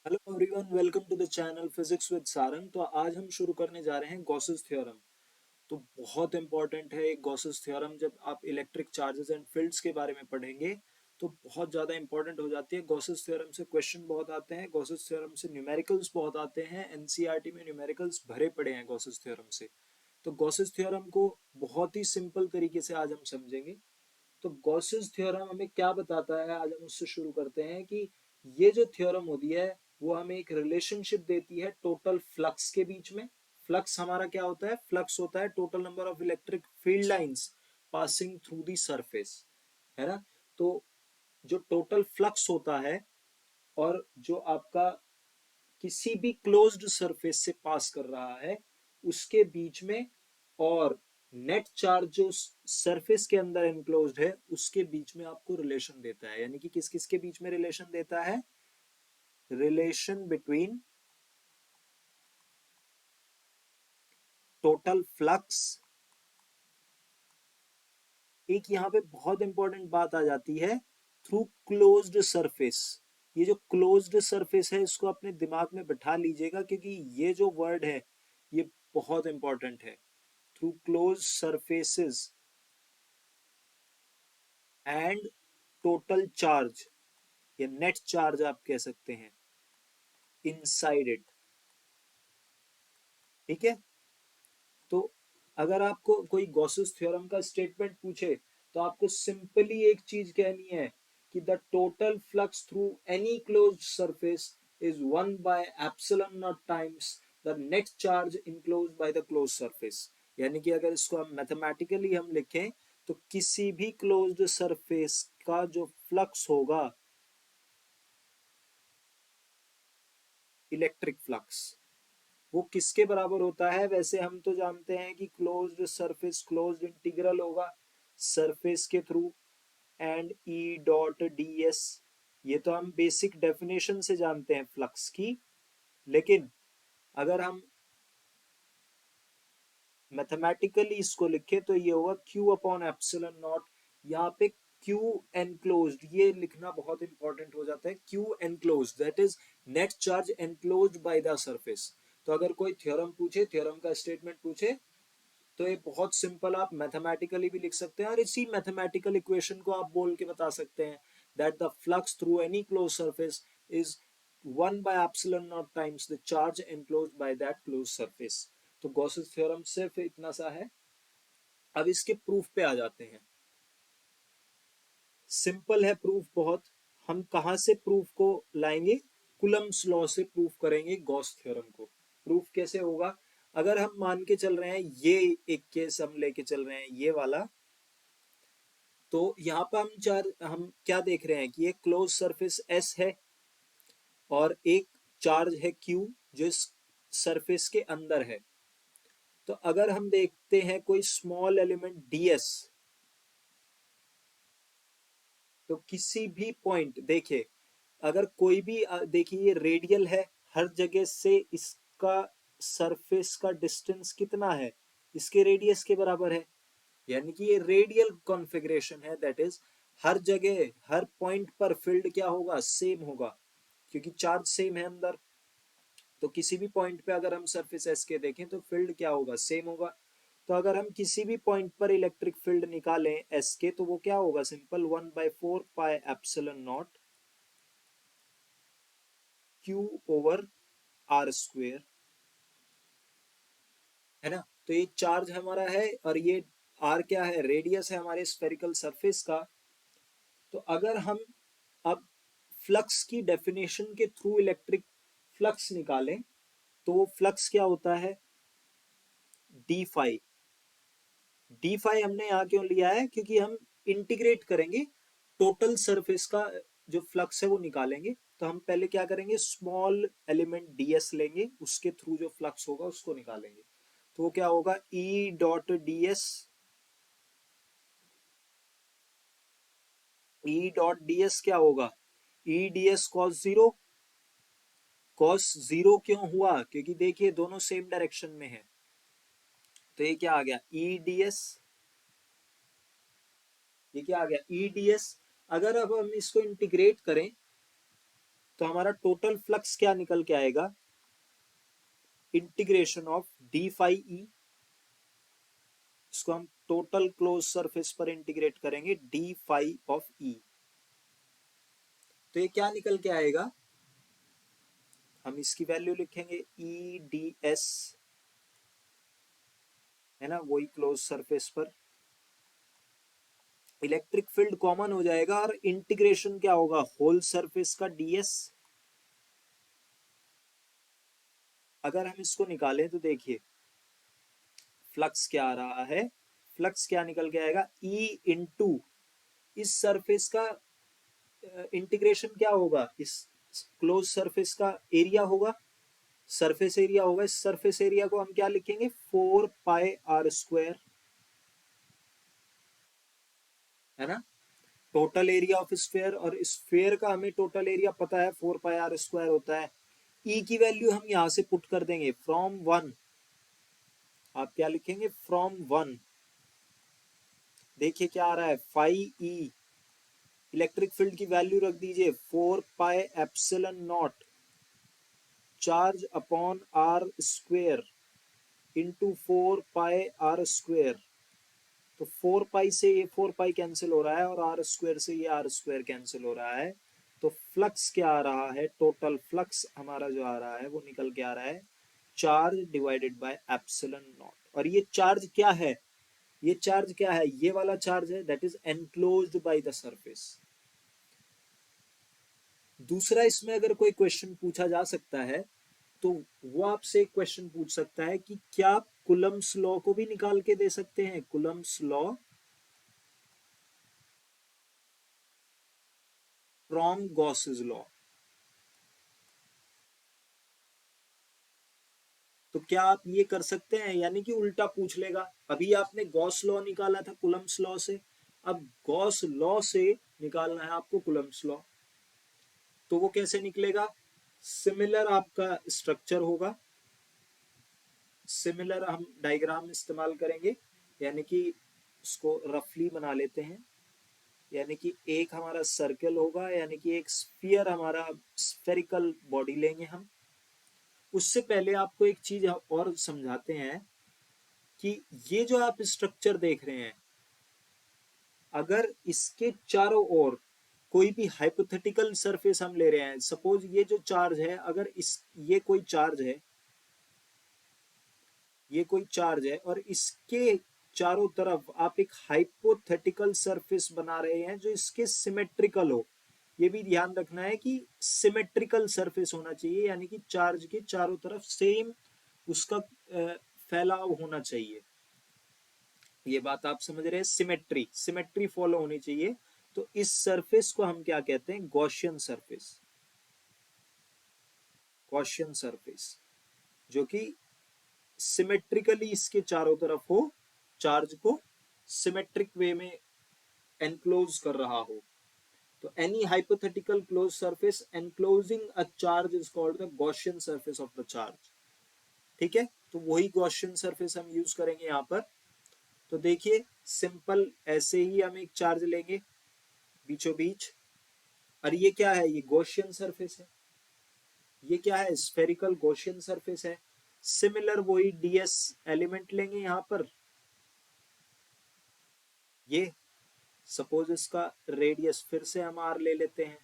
Hello everyone, welcome to the channel physics with Sarang. तो आज हम शुरू करने जा रहे हैं गॉसेस थ्योरम। तो बहुत इंपॉर्टेंट है एक गॉसेस थ्योरम। जब आप इलेक्ट्रिक चार्जेस एंड फील्ड्स के बारे में पढ़ेंगे तो बहुत ज़्यादा इंपॉर्टेंट हो जाती है। गॉसेस थ्योरम से क्वेश्चन बहुत आते हैं, गॉसेस थ्योरम से न्यूमेरिकल्स बहुत आते हैं। एनसीईआरटी में न्यूमेरिकल्स भरे पड़े हैं गॉसेस थ्योरम से। तो गॉसेस थ्योरम को बहुत ही सिंपल तरीके से आज हम समझेंगे। तो गॉसेस थ्योरम हमें क्या बताता है, आज हम उससे शुरू करते हैं कि ये जो थ्योरम होती है वो हमें एक रिलेशनशिप देती है टोटल फ्लक्स के बीच में। फ्लक्स हमारा क्या होता है? फ्लक्स होता है total number of electric field lines passing through the surface, है ना। तो जो टोटल फ्लक्स होता है और जो आपका किसी भी क्लोज्ड सरफेस से पास कर रहा है उसके बीच में, और नेट चार्ज जो सरफेस के अंदर एनक्लोज्ड है उसके बीच में आपको रिलेशन देता है। यानी कि किस किस के बीच में रिलेशन देता है? Relation between total flux. एक यहाँ पे बहुत इंपॉर्टेंट बात आ जाती है, थ्रू क्लोज्ड सरफेस। ये जो क्लोज्ड सरफेस है इसको अपने दिमाग में बैठा लीजिएगा, क्योंकि ये जो वर्ड है ये बहुत इंपॉर्टेंट है। Through close surfaces and total charge या नेट चार्ज आप कह सकते हैं इनसाइड इट। ठीक है। तो अगर आपको कोई गॉसेस थ्योरम का स्टेटमेंट पूछे तो आपको सिंपली एक चीज कहनी है कि the total flux through any closed surface is 1/ε0 times the net charge enclosed by the closed surface. यानी कि अगर इसको हम मैथमेटिकली हम लिखें तो किसी भी क्लोज्ड सरफेस का जो फ्लक्स होगा, इलेक्ट्रिक फ्लक्स, वो किसके बराबर होता है? वैसे हम तो जानते हैं कि क्लोज्ड सरफेस क्लोज्ड इंटीग्रल होगा सरफेस के through, and E dot D S. ये तो हम बेसिक डेफिनेशन से जानते हैं फ्लक्स की। लेकिन अगर हम मैथमेटिकली इसको लिखे तो ये होगा क्यू अपॉन एप्सिलॉन नॉट। यहाँ पे क्यू एनक्लोज्ड ये लिखना बहुत इंपॉर्टेंट हो जाता है। Q enclosed that is net charge enclosed by the surface. तो अगर कोई थ्योरम पूछे, थ्योरम का स्टेटमेंट पूछे, तो ये बहुत सिंपल आप मैथमेटिकली भी लिख सकते हैं, और इसी मैथमेटिकल इक्वेशन को आप बोल के बता सकते हैं that the flux through any close surface is 1/ε0 times the charge enclosed by that close surface. तो गॉसेस थ्योरम सिर्फ इतना सा है। अब इसके प्रूफ पे आ जाते हैं। सिंपल है प्रूफ बहुत। हम कहाँ से प्रूफ को लाएंगे? कुलम्स लॉ से प्रूफ करेंगे गॉस थ्योरम को। प्रूफ कैसे होगा? अगर हम मान के चल रहे हैं, ये एक केस हम लेके चल रहे हैं ये वाला, तो यहाँ पर हम क्या देख रहे हैं कि एक क्लोज सरफेस एस है और एक चार्ज है क्यू जो इस सरफेस के अंदर है। तो अगर हम देखते हैं कोई स्मॉल एलिमेंट डीएस, तो किसी भी पॉइंट देखिए, अगर कोई भी देखिए ये रेडियल है, हर जगह से इसका सरफेस का डिस्टेंस कितना है? इसके रेडियस के बराबर है। यानी कि ये रेडियल कॉन्फ़िगरेशन है, दैट इज हर जगह हर पॉइंट पर फील्ड क्या होगा? सेम होगा, क्योंकि चार्ज सेम है अंदर। तो किसी भी पॉइंट पे अगर हम सरफेस एस के देखें तो फील्ड क्या होगा? सेम होगा। तो अगर हम किसी भी पॉइंट पर इलेक्ट्रिक फील्ड निकालें एस के, तो वो क्या होगा? Simple 1/4πε0 Q over R square, है ना। तो ये चार्ज हमारा है और ये आर क्या है? रेडियस है हमारे स्फेरिकल सरफेस का। तो अगर हम अब फ्लक्स की डेफिनेशन के थ्रू इलेक्ट्रिक फ्लक्स निकालें तो वो फ्लक्स क्या होता है? D phi. डी फाई हमने यहाँ क्यों लिया है? क्योंकि हम इंटीग्रेट करेंगे टोटल सरफेस का, जो फ्लक्स है वो निकालेंगे। तो हम पहले क्या करेंगे? स्मॉल एलिमेंट डीएस लेंगे, उसके थ्रू जो फ्लक्स होगा उसको निकालेंगे। तो वो क्या होगा? E dot D S. E dot D S क्या होगा? E D S cos zero. Cos zero क्यों हुआ? क्योंकि देखिए दोनों सेम डायरेक्शन में है। तो ये क्या आ गया? E D S. ये क्या आ गया? E D S. अगर अब हम इसको इंटीग्रेट करें तो हमारा टोटल फ्लक्स क्या निकल के आएगा, integration of D phi E, इसको हम टोटल क्लोज सरफेस पर इंटीग्रेट करेंगे डी फाई ऑफ ई, तो ये क्या निकल के आएगा, हम इसकी वैल्यू लिखेंगे ई डी एस, है ना, वही क्लोज सरफेस पर इलेक्ट्रिक फील्ड कॉमन हो जाएगा और इंटीग्रेशन क्या होगा, होल सरफेस का डीएस। अगर हम इसको निकालें तो देखिए फ्लक्स क्या आ रहा है, फ्लक्स क्या निकल के आएगा, ई इंटू इस सरफेस का इंटीग्रेशन क्या होगा, इस क्लोज सरफेस का एरिया होगा, सरफेस एरिया होगा, इस सरफेस एरिया को हम क्या लिखेंगे, 4 पाई r², है ना, टोटल एरिया ऑफ स्फेयर, और स्फेयर का हमें टोटल एरिया पता है 4 पाई r² होता है। ई की वैल्यू हम यहां से पुट कर देंगे फ्रॉम 1, आप क्या लिखेंगे, फ्रॉम 1, देखिए क्या आ रहा है, फाई ई, इलेक्ट्रिक फील्ड की वैल्यू रख दीजिए 4 pi epsilon not charge upon r² into 4 pi r², तो 4 पाई से ये 4 पाई कैंसिल हो रहा है और r² से ये r² कैंसिल हो रहा है, तो फ्लक्स क्या आ रहा है, टोटल फ्लक्स हमारा जो आ रहा है वो निकल के आ रहा है charge divided by epsilon not. और ये चार्ज क्या है, ये चार्ज क्या है, ये वाला चार्ज है, that is enclosed by the surface. दूसरा इसमें अगर कोई क्वेश्चन पूछा जा सकता है तो वो आपसे एक क्वेश्चन पूछ सकता है कि क्या आप कुलम्स लॉ को भी निकाल के दे सकते हैं, Coulomb's law from Gauss's law, तो क्या आप ये कर सकते हैं, यानी कि उल्टा पूछ लेगा, अभी आपने गॉस लॉ निकाला था कुलम्स लॉ से, अब गॉस लॉ से निकालना है आपको कुलम्स लॉ, तो वो कैसे निकलेगा, सिमिलर आपका स्ट्रक्चर होगा, सिमिलर हम डायग्राम इस्तेमाल करेंगे, यानी कि उसको रफली बना लेते हैं, यानी कि एक हमारा सर्कल होगा, यानी कि एक स्फीयर, हमारा स्फेरिकल बॉडी लेंगे हम। उससे पहले आपको एक चीज और समझाते हैं कि ये जो आप स्ट्रक्चर देख रहे हैं, अगर इसके चारों ओर कोई भी हाइपोथेटिकल सरफेस हम ले रहे हैं, सपोज ये जो चार्ज है, अगर इस ये कोई चार्ज है, ये कोई चार्ज है और इसके चारों तरफ आप एक हाइपोथेटिकल सरफेस बना रहे हैं जो इसके सिमेट्रिकल हो, ये भी ध्यान रखना है कि सिमेट्रिकल सरफेस होना चाहिए, यानी कि चार्ज के चारों तरफ सेम उसका फैलाव होना चाहिए, ये बात आप समझ रहे हैं, सिमेट्री, सिमेट्री फॉलो होनी चाहिए। तो इस सरफेस को हम क्या कहते हैं, गॉसियन सरफेस, गॉसियन सरफेस, जो कि सिमेट्रिकली इसके चारों तरफ हो, चार्ज को सिमेट्रिक वे में एनक्लोज कर रहा हो, तो any hypothetical close surface enclosing a charge is called the Gaussian surface of the charge, ठीक है, तो वही गॉसियन सरफेस हम यूज करेंगे यहाँ पर। तो देखिए सिंपल ऐसे ही हम एक चार्ज लेंगे बीचों बीच, और ये क्या है, ये गॉसियन सरफेस है, ये क्या है, स्फेरिकल गॉसियन सरफेस है, सिमिलर वही डीएस एलिमेंट लेंगे यहाँ पर, ये सपोज इसका रेडियस फिर से हम आर ले लेते हैं,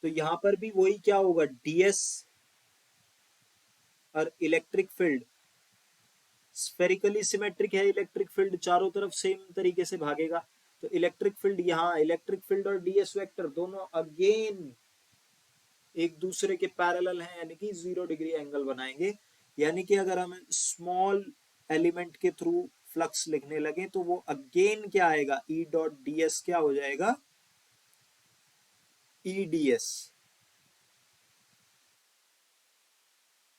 तो यहां पर भी वही क्या होगा, डीएस और इलेक्ट्रिक फील्ड स्फेरिकली सिमेट्रिक है, इलेक्ट्रिक फील्ड चारों तरफ सेम तरीके से भागेगा, तो इलेक्ट्रिक फील्ड यहाँ, इलेक्ट्रिक फील्ड और डीएस वेक्टर दोनों अगेन एक दूसरे के पैरेलल हैं, यानी कि 0 डिग्री एंगल बनाएंगे, यानी कि अगर हम स्मॉल एलिमेंट के थ्रू फ्लक्स लिखने लगे तो वो अगेन क्या आएगा, ई डॉट डी एस क्या हो जाएगा, ई डी एस।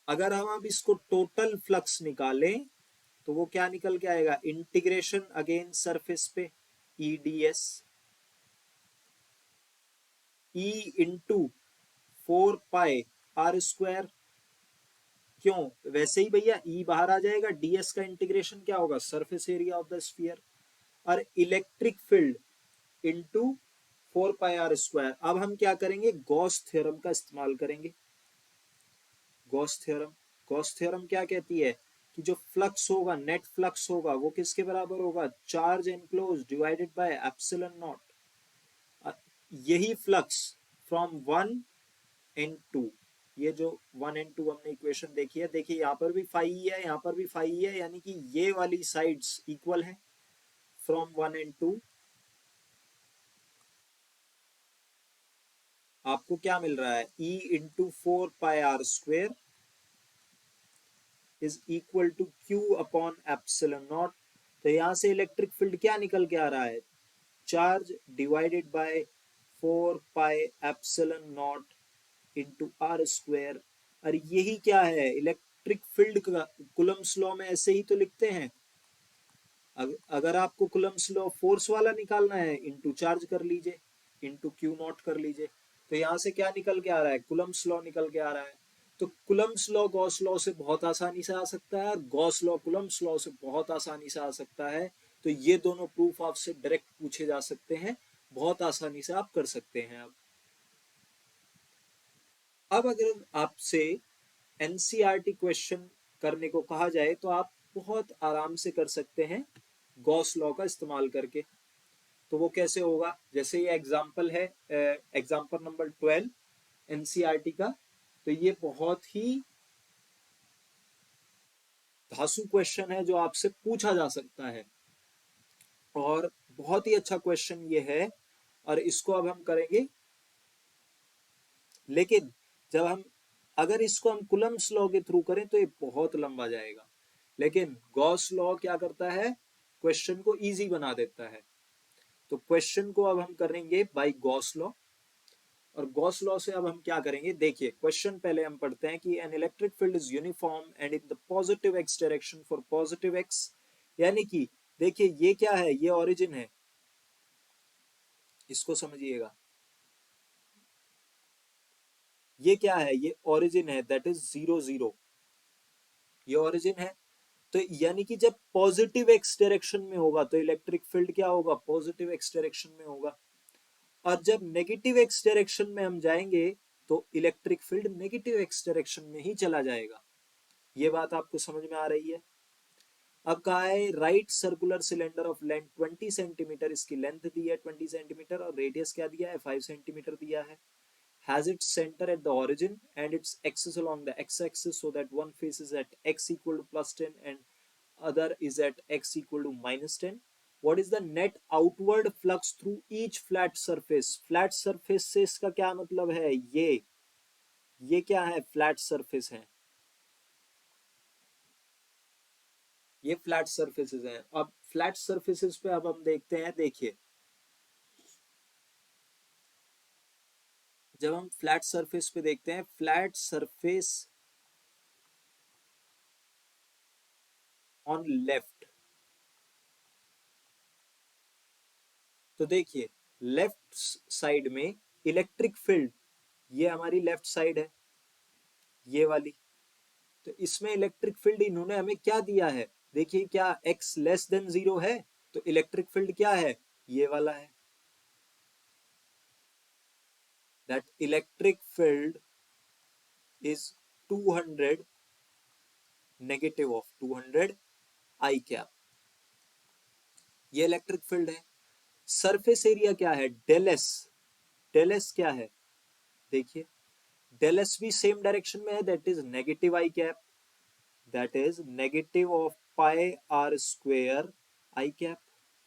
अगर हम अब इसको टोटल फ्लक्स निकालें तो वो क्या निकल के आएगा, इंटीग्रेशन अगेन सरफेस पे E D S, E into 4 पाई r², क्यों, वैसे ही भैया ई बाहर आ जाएगा, डीएस का इंटीग्रेशन क्या होगा, surface area of the sphere, और electric field into 4 pi R square. अब हम क्या करेंगे, गॉस थ्योरम का इस्तेमाल करेंगे। गॉस थ्योरम, गॉस थ्योरम क्या कहती है कि जो फ्लक्स होगा, नेट फ्लक्स होगा, वो किसके बराबर होगा, charge enclose divided by epsilon not. यही फ्लक्स फ्रॉम 1 एंड 2, ये जो 1 एंड 2 हमने इक्वेशन देखी है, देखिए यहाँ पर भी फाई है, यहाँ पर भी फाई है, यानी कि ये वाली साइड्स इक्वल है फ्रॉम 1 एंड 2। आपको क्या मिल रहा है, E into 4 pi are square is equal to Q upon epsilon naught. तो यहां से इलेक्ट्रिक फील्ड क्या निकल के आ रहा है, charge divided by 4 pi epsilon naught into r square. और यही क्या है इलेक्ट्रिक फील्ड का, कुलम्स लॉ में ऐसे ही तो लिखते हैं। अगर आपको कुलम्स लॉ फोर्स वाला निकालना है, इंटू चार्ज कर लीजिए, इंटू क्यू नॉट कर लीजिए। तो यहाँ से क्या निकल के आ रहा है, कुलम्स लॉ निकल के आ रहा है। तो कुलम्स लॉ गॉस लॉ से बहुत आसानी से आ सकता है, और गॉस लॉ कुलम्स लॉ से बहुत आसानी से आ सकता है। तो ये दोनों प्रूफ आपसे डायरेक्ट पूछे जा सकते हैं, बहुत आसानी से आप कर सकते हैं। अब अगर आपसे एनसीईआरटी क्वेश्चन करने को कहा जाए तो आप बहुत आराम से कर सकते हैं गॉस लॉ का इस्तेमाल करके। तो वो कैसे होगा, जैसे ये एग्जाम्पल है, एग्जाम्पल नंबर 12 एनसीईआरटी का। तो ये बहुत ही धांसू क्वेश्चन है जो आपसे पूछा जा सकता है, और बहुत ही अच्छा क्वेश्चन ये है। और इसको अब हम करेंगे, लेकिन जब हम अगर इसको हम कुलम्स लॉ के थ्रू करें तो ये बहुत लंबा जाएगा। लेकिन गॉस लॉ क्या करता है, क्वेश्चन को इजी बना देता है। तो क्वेश्चन को अब हम करेंगे बाय गॉस लॉ। और गॉस लॉ से अब हम क्या करेंगे, देखिए क्वेश्चन पहले हम पढ़ते हैं कि an electric field is uniform and in the positive x direction for positive x. यानी कि देखिए ये क्या है, ये ओरिजिन है, इसको समझिएगा। ये क्या है, ये ओरिजिन है, दैट इज 0 0, ये ओरिजिन है। तो यानी कि जब पॉजिटिव एक्स डायरेक्शन में होगा तो इलेक्ट्रिक फील्ड क्या होगा, पॉजिटिव एक्स डायरेक्शन में होगा। और जब नेगेटिव एक्स डायरेक्शन में हम जाएंगे तो electric field negative x direction में ही चला जाएगा। ये बात आपको समझ में आ रही है। अब कहा है right circular cylinder of length 20 centimetre, इसकी लेंथ दी है 20 सेंटीमीटर और रेडियस क्या दिया है, 5 सेंटीमीटर दिया है। Has its center at the origin and its axis along the x-axis so that one face is at x equal to plus 10 and other is at x equal to minus 10. What is the net outward flux through each flat surface? Flat surface से इसका क्या मतलब है, ये क्या है, flat surface है, ये फ्लैट सरफेसेस हैं। अब फ्लैट सरफेसेस पे अब हम देखते हैं, देखिए जब हम फ्लैट सरफेस पे देखते हैं, फ्लैट सरफेस ऑन लेफ्ट, तो देखिए लेफ्ट साइड में इलेक्ट्रिक फील्ड, ये हमारी लेफ्ट साइड है, ये वाली। तो इसमें इलेक्ट्रिक फील्ड इन्होंने हमें क्या दिया है, देखिए क्या x लेस देन 0 है, तो इलेक्ट्रिक फील्ड क्या है, ये वाला है। That electric field is 200 negative of 200 i cap, ये इलेक्ट्रिक फील्ड है। सरफेस एरिया क्या है, डेल एस, डेल एस क्या है, देखिए डेल एस भी सेम डायरेक्शन में है, that is negative i cap, that is negative of pi are square I cap.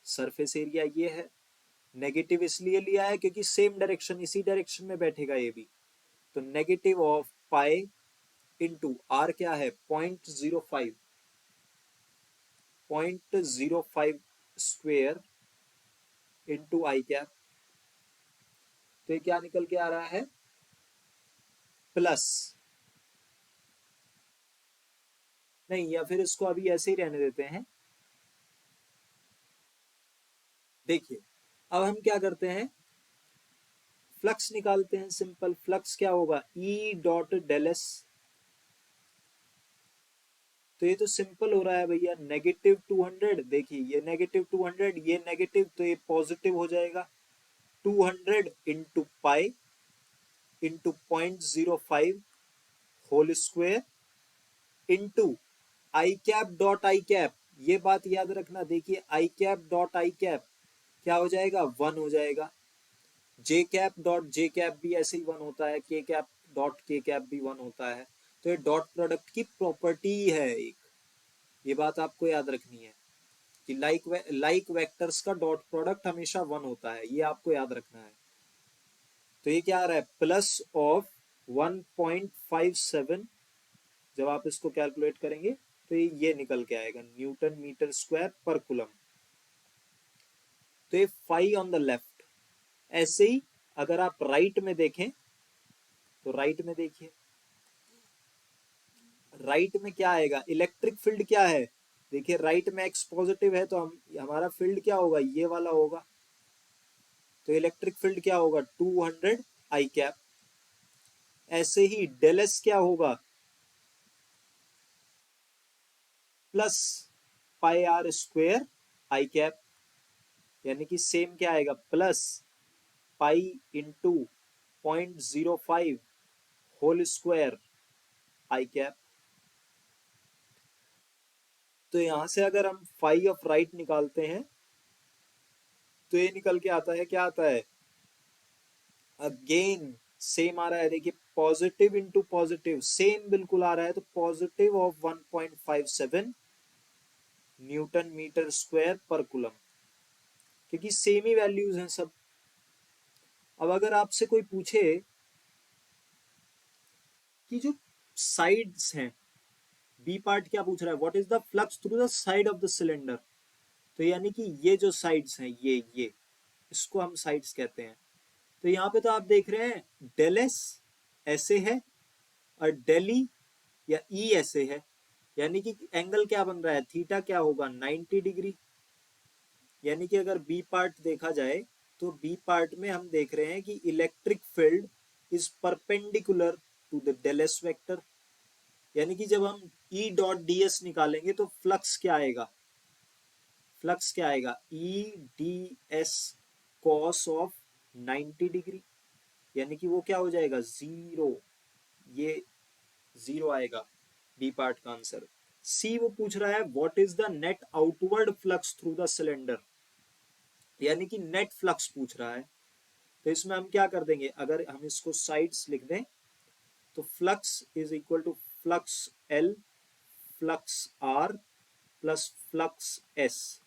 Surface area ये है, नेगेटिव इसलिए लिया है क्योंकि सेम डायरेक्शन, इसी डायरेक्शन में बैठेगा ये भी। तो negative of pi into r क्या है, 0.05, 0.05 स्क्वेयर इंटू आई कैप। तो ये क्या निकल के आ रहा है, प्लस, नहीं या फिर इसको अभी ऐसे ही रहने देते हैं। देखिए अब हम क्या करते हैं, फ्लक्स निकालते हैं, सिंपल फ्लक्स क्या होगा, ई डॉट डेल एस। तो ये तो सिंपल हो रहा है भैया, नेगेटिव 200, देखिए ये नेगेटिव 200, ये नेगेटिव, तो ये पॉजिटिव हो जाएगा। 200 into pi into 0.05 whole square into i cap dot i cap. ये बात याद रखना, देखिए i cap dot i cap क्या हो जाएगा, 1 हो जाएगा। J cap dot j cap भी ऐसे ही 1 होता है, के कैप डॉट के कैप भी 1 होता है। तो ये डॉट प्रोडक्ट की प्रॉपर्टी है एक, ये बात आपको याद रखनी है कि लाइक वेक्टर्स का डॉट प्रोडक्ट हमेशा 1 होता है, ये आपको याद रखना है। तो ये क्या आ रहा है, प्लस ऑफ 1.57। जब आप इसको कैलकुलेट करेंगे तो ये निकल के आएगा न्यूटन मीटर स्क्वायर पर कूलम। तो ये 5 ऑन द लेफ्ट। ऐसे ही अगर आप राइट में देखें तो राइट में देखिए, राइट में क्या आएगा, इलेक्ट्रिक फील्ड क्या है, देखिए राइट में एक्स पॉजिटिव है तो हम हमारा फील्ड क्या होगा, ये वाला होगा। तो इलेक्ट्रिक फील्ड क्या होगा, 200 आई कैप। ऐसे ही डेल एस क्या होगा, plus pi are square I cap, यानी कि सेम क्या आएगा, plus pi into 0.05 whole square I cap. तो यहां से अगर हम फाई ऑफ राइट निकालते हैं तो ये निकल के आता है, क्या आता है, अगेन सेम आ रहा है, देखिए पॉजिटिव इंटू पॉजिटिव सेम बिल्कुल आ रहा है, तो positive of 1.57 newton meter square पर कूलम, क्योंकि सेम ही वैल्यूज हैं सब। अब अगर आपसे कोई पूछे कि जो साइड्स हैं, बी पार्ट क्या पूछ रहा है, what is the flux through the side of the cylinder, तो यानी कि ये जो साइड्स हैं, ये इसको हम साइड्स कहते हैं। तो यहाँ पे तो आप देख रहे हैं डेल एस ऐसे है और डेली या ई ऐसे है, यानी कि एंगल क्या बन रहा है, थीटा क्या होगा, 90 डिग्री। यानी कि अगर बी पार्ट देखा जाए तो बी पार्ट में हम देख रहे हैं कि electric field is perpendicular to the del S vector. यानी कि जब हम ई डॉट डी एस निकालेंगे तो फ्लक्स क्या आएगा, फ्लक्स क्या आएगा, E D S cos of 90 degree, यानी कि वो क्या हो जाएगा, जीरो। ये जीरो आएगा बी पार्ट का आंसर। सी वो पूछ रहा है what is the net outward flux through the cylinder, यानी कि नेट फ्लक्स पूछ रहा है। तो इसमें हम क्या कर देंगे, अगर हम इसको साइड्स लिख दें तो flux is equal to flux L flux R plus flux S.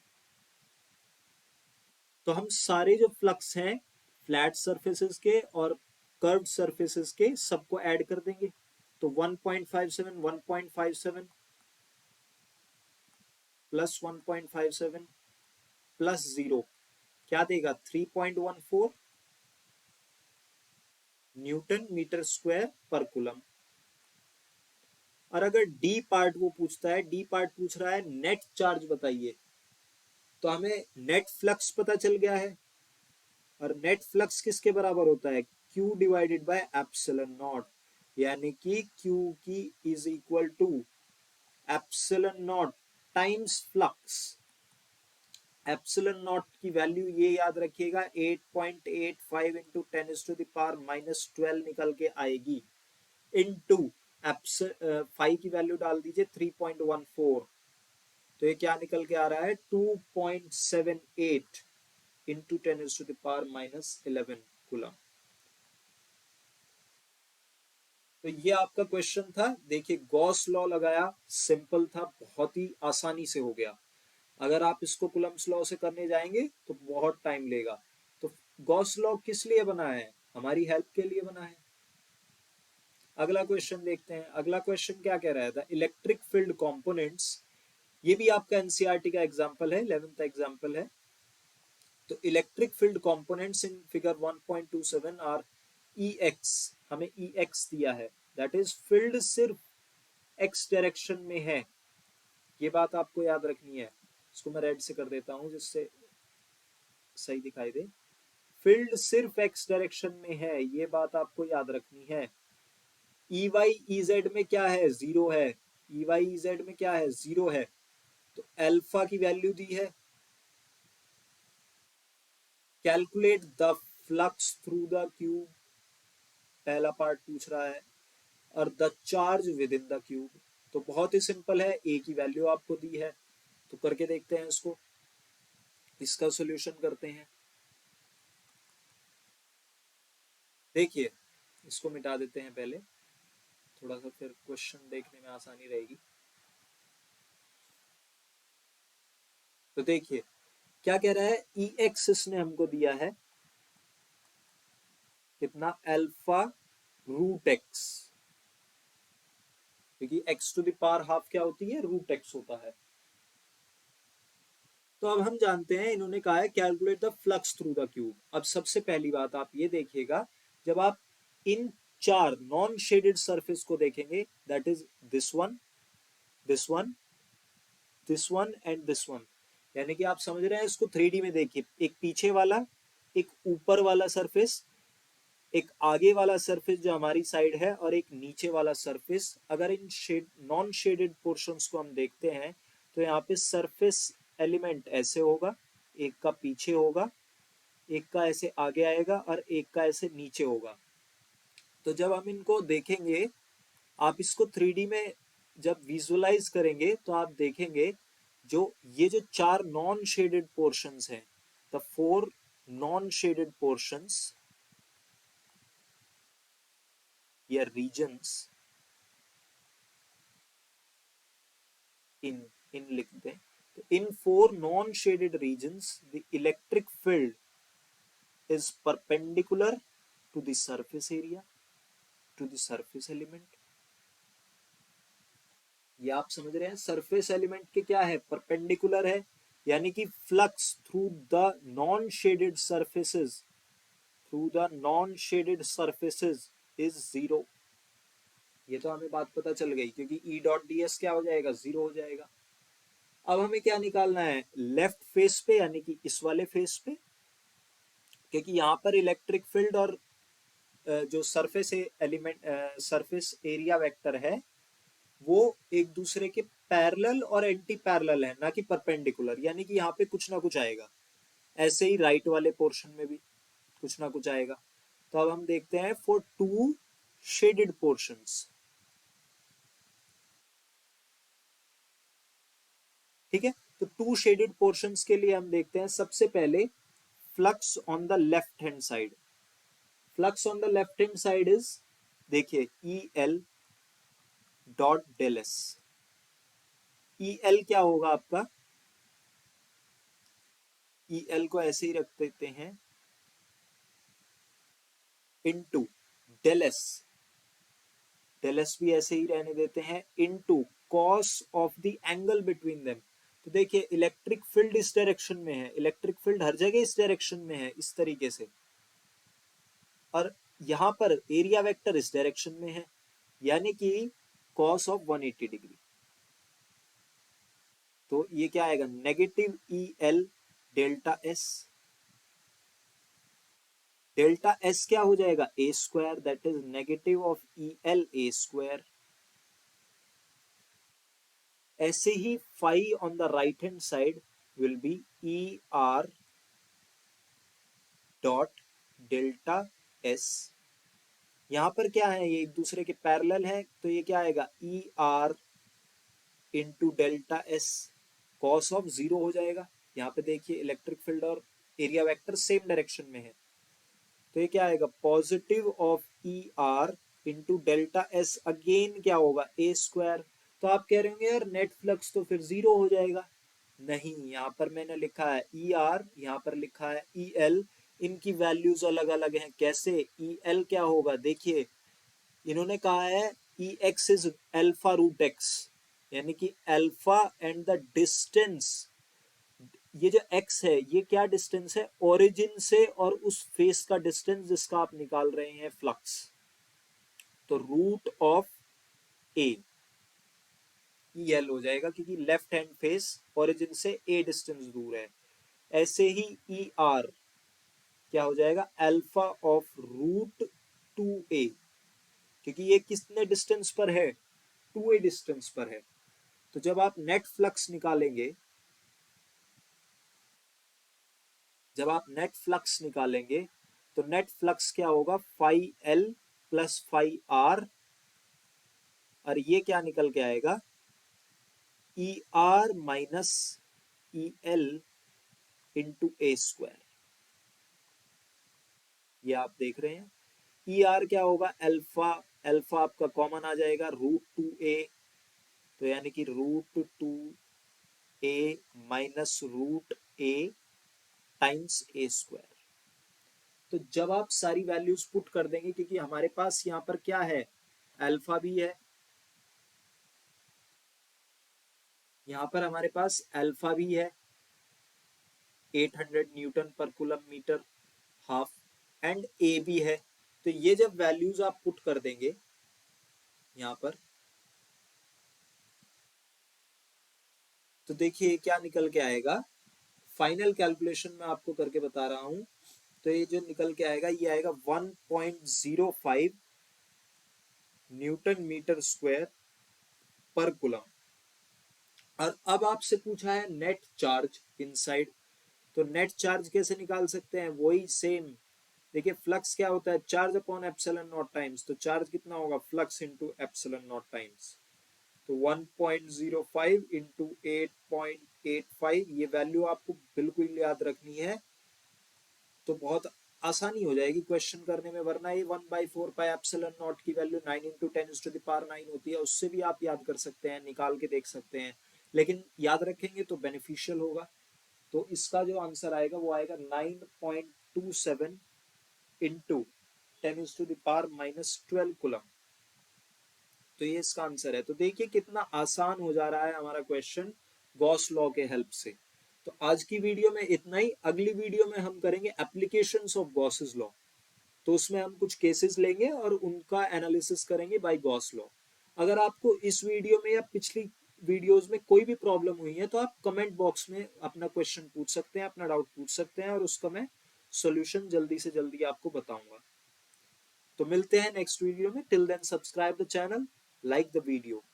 तो हम सारे जो फ्लक्स हैं फ्लैट सरफेसेस के और कर्व्ड सरफेसेस के सबको ऐड कर देंगे। तो 1.57 प्लस 1.57 प्लस 0 क्या देगा, 3.14 न्यूटन मीटर स्क्वायर पर कूलम। और अगर डी पार्ट वो पूछता है, डी पार्ट पूछ रहा है नेट चार्ज बताइए, तो हमें नेट फ्लक्स पता चल गया है, और नेट फ्लक्स किसके बराबर होता है, Q divided by epsilon naught, यानी कि Q की is equal to epsilon naught times flux. Epsilon naught की वैल्यू ये याद रखिएगा 8.85 इंटू 10⁻⁻12 निकल के आएगी, इनटू फाइव की वैल्यू डाल दीजिए 3.14, तो ये क्या निकल के आ रहा है 2.78 इंटू 10⁻⁻11 कूलम। तो ये आपका क्वेश्चन था। देखिए गॉस लॉ लगाया, सिंपल था, बहुत ही आसानी से हो गया। अगर आप इसको कुलम्स लॉ से करने जाएंगे तो बहुत टाइम लेगा। तो गॉस लॉ किस लिए बना है, हमारी हेल्प के लिए बना है। अगला क्वेश्चन देखते हैं। अगला क्वेश्चन क्या कह रहा था, इलेक्ट्रिक फील्ड कंपोनेंट्स। ये भी आपका एनसीईआरटी का एग्जांपल है, 11th एग्जांपल है। तो electric field components in figure 1.27 R E x, हमें ई एक्स दिया है, दैट इज फील्ड सिर्फ एक्स डायरेक्शन में है, ये बात आपको याद रखनी है। इसको मैं रेड से कर देता हूं जिससे सही दिखाई दे। फील्ड सिर्फ एक्स डायरेक्शन में है, ये बात आपको याद रखनी है। ई वाई ई जेड में क्या है, जीरो है। ई वाई ई जेड में क्या है, जीरो है। तो अल्फा की वैल्यू दी है, calculate the flux through the cube, पहला पार्ट पूछ रहा है, और the charge with in the cube. तो बहुत ही सिंपल है, ए की वैल्यू आपको दी है, तो करके देखते हैं इसको, इसका सॉल्यूशन करते हैं। देखिए इसको मिटा देते हैं पहले, थोड़ा सा फिर क्वेश्चन देखने में आसानी रहेगी। तो देखिए क्या कह रहा है, ई एक्स इसने हमको दिया है कितना, अल्फा रूट एक्स, क्योंकि x to the power half क्या होती है, रूट एक्स होता है। तो अब हम जानते हैं, इन्होंने कहा है calculate the flux through the cube. अब सबसे पहली बात आप ये देखिएगा, जब आप इन चार नॉन शेडेड सरफेस को देखेंगे, that is this one, this one, this one and this one, यानी कि आप समझ रहे हैं इसको 3D में देखिए, एक पीछे वाला, एक ऊपर वाला सरफेस, एक आगे वाला सरफेस जो हमारी साइड है, और एक नीचे वाला सरफेस। अगर इन शेड नॉन शेडेड पोर्शंस को हम देखते हैं, तो यहाँ पे सरफेस एलिमेंट ऐसे होगा, एक का पीछे होगा, एक का ऐसे आगे आएगा, और एक का ऐसे नीचे होगा। तो जब हम इनको देखेंगे, आप इसको 3D में जब विजुअलाइज करेंगे, तो आप देखेंगे जो ये जो चार नॉन शेडेड पोर्शंस हैं, the four non shaded portions या रीजन्स, इन इन लिख दें, तो इन four non shaded regions the electric field is perpendicular to the surface area, to the surface element. ये आप समझ रहे हैं, सरफेस एलिमेंट के क्या है, परपेंडिकुलर है, यानी कि flux through the non shaded surfaces, through the non shaded surfaces is zero. ये तो हमें बात पता चल गई, क्योंकि ई डॉट डी एस क्या हो जाएगा, जीरो हो जाएगा। अब हमें क्या निकालना है, लेफ्ट फेस पे, यानी कि इस वाले फेस पे, क्योंकि यहाँ पर इलेक्ट्रिक फील्ड और जो surface element, surface area vector है, वो एक दूसरे के पैरेलल और एंटी पैरेलल है, ना कि परपेंडिकुलर, यानी कि यहाँ पे कुछ ना कुछ आएगा। ऐसे ही राइट वाले पोर्शन में भी कुछ ना कुछ आएगा। तो अब हम देखते हैं, फॉर टू शेडेड पोर्शंस, ठीक है। तो टू शेडेड पोर्शंस के लिए हम देखते हैं, सबसे पहले flux on the left hand side. Flux on the left hand side is, देखिए, E L dot del S. E L क्या होगा आपका, ई एल को ऐसे ही रख देते हैं, into del S, del S भी ऐसे ही रहने देते हैं, into cos of the angle between them. तो देखिए इलेक्ट्रिक फील्ड इस डायरेक्शन में है, इलेक्ट्रिक फील्ड हर जगह इस डायरेक्शन में है, इस तरीके से, और यहां पर एरिया वेक्टर इस डायरेक्शन में है, यानी कि कॉस ऑफ 180 डिग्री। तो ये क्या आएगा, negative E L delta S. Delta S क्या हो जाएगा, A square, that is negative of E L A square. ऐसे ही phi on the right hand side will be E R dot delta S. यहां पर क्या है, ये एक दूसरे के पैरेलल है, तो ये क्या आएगा, E are into delta S, cos of zero हो जाएगा। यहाँ पे देखिए इलेक्ट्रिक फील्ड और एरिया वेक्टर सेम डायरेक्शन में है, तो ये क्या आएगा, positive of E R into delta S, again क्या होगा, ए स्क्वायर। तो आप कह रहे होंगे यार नेट फ्लक्स तो फिर जीरो हो जाएगा। नहीं, यहाँ पर मैंने लिखा है ई आर, यहाँ पर लिखा है ई एल, इनकी वैल्यूज अलग अलग हैं। कैसे, ई एल क्या होगा, देखिए इन्होंने कहा है E X is alpha root X, यानी कि अल्फा एंड द डिस्टेंस, ये जो x है ये क्या डिस्टेंस है, ओरिजिन से और उस फेस का डिस्टेंस जिसका आप निकाल रहे हैं फ्लक्स। तो root of A, E L हो जाएगा, क्योंकि लेफ्ट हैंड फेस ओरिजिन से ए डिस्टेंस दूर है। ऐसे ही ई आर क्या हो जाएगा, अल्फा ऑफ रूट टू ए, क्योंकि ये कितने डिस्टेंस पर है, टू ए डिस्टेंस पर है। तो जब आप नेट फ्लक्स निकालेंगे, जब आप नेट फ्लक्स निकालेंगे, तो नेट फ्लक्स क्या होगा, phi L plus phi R, और ये क्या निकल के आएगा, E R minus E L into A square. ये आप देख रहे हैं। ई आर क्या होगा, अल्फा, अल्फा आपका कॉमन आ जाएगा, √2a, तो यानी कि √2a minus √a times A square. तो जब आप सारी वैल्यूज पुट कर देंगे, क्योंकि हमारे पास यहाँ पर क्या है, अल्फा भी है, यहाँ पर हमारे पास अल्फा भी है 800 न्यूटन पर कूलम मीटर हाफ, एंड ए भी है। तो ये जब वैल्यूज आप पुट कर देंगे यहाँ पर, तो देखिए क्या निकल के आएगा। फाइनल कैलकुलेशन मैं आपको करके बता रहा हूं। तो ये जो निकल के आएगा, ये आएगा 1.05 न्यूटन मीटर स्क्वायर पर कूलम। और अब आपसे पूछा है नेट चार्ज इनसाइड, तो नेट चार्ज कैसे निकाल सकते हैं, वही सेम। देखिए फ्लक्स क्या होता है, charge upon epsilon naught times, तो चार्ज कितना होगा, flux into epsilon naught times. तो 1.05 इंटू 8.85, ये वैल्यू आपको बिल्कुल याद रखनी है, तो बहुत आसानी हो जाएगी क्वेश्चन करने में। वरना ये 1/4 पाई एप्सिलॉन नॉट की वैल्यू 9 इंटू 10⁻⁹ होती है, उससे भी आप याद कर सकते हैं, निकाल के देख सकते हैं, लेकिन याद रखेंगे तो बेनिफिशियल होगा। तो इसका जो आंसर आएगा वो आएगा 9.27 इंटू 10⁻⁻12 कुलम। तो ये इसका आंसर है। तो देखिए कितना आसान हो जा रहा है हमारा क्वेश्चन गॉस लॉ के हेल्प से। तो आज की वीडियो में इतना ही। अगली वीडियो में हम करेंगे एप्लीकेशंस ऑफ गॉसेस लॉ, तो उसमें हम कुछ केसेस लेंगे और उनका एनालिसिस करेंगे बाय गॉस लॉ। अगर आपको इस वीडियो में या पिछली वीडियोस में कोई भी प्रॉब्लम हुई है, तो आप कमेंट बॉक्स में अपना क्वेश्चन पूछ सकते हैं, अपना डाउट पूछ सकते हैं, और उसका मैं सॉल्यूशन जल्दी से जल्दी आपको बताऊंगा। तो मिलते हैं नेक्स्ट वीडियो में। Till then subscribe the channel, like the video.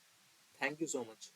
Thank you so much.